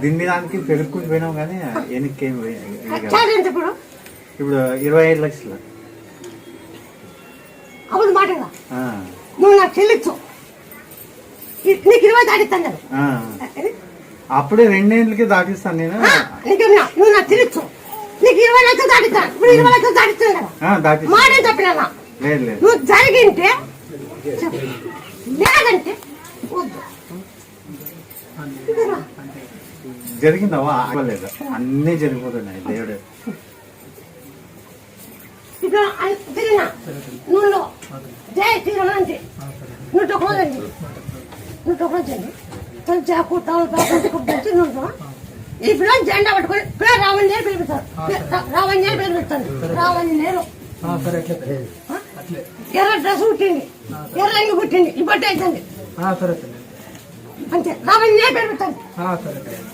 దీన్ని దానికి పెరుక్కుంటూ పోయినాం కానీ ఎనికేం ఇప్పుడు ఇప్పుడు 25 లక్షలు అవును మాటగా నువ్వు నాకు చెల్లించు నీకు 20 దాటిస్తాను అప్పుడే 2 ఏళ్ళకి దాటిస్తాను నేను నువ్వు నాకు చెల్లించు నీకు 20 లక్షలు దాటిస్తాను ఇప్పుడు 20 లక్షలు దాటిస్తాను కదా మాట చెప్పినా లేదు నువ్వు జరిగింటే లేదంటే వద్దు జరిగిందవా ఆగలేదు అన్నీ జరిగిపోతున్నాయి దేవుడు నువ్వు జై శ్రీరామండి నువ్వు టొక్కలండి నువ్వు టొక్కలండి నువ్వు ఇప్పుడు జెండా పట్టుకొని పేరు రావణ్య పిలిపిస్తారు రావణ్య పిలిపిస్తాను రావణ్య ఎర్ర డ్రెస్ పుట్టింది ఎర్ర రంగు పుట్టింది ఈ బట్ట అవుతుంది అంతే రావణ్య పిలిపిస్తాను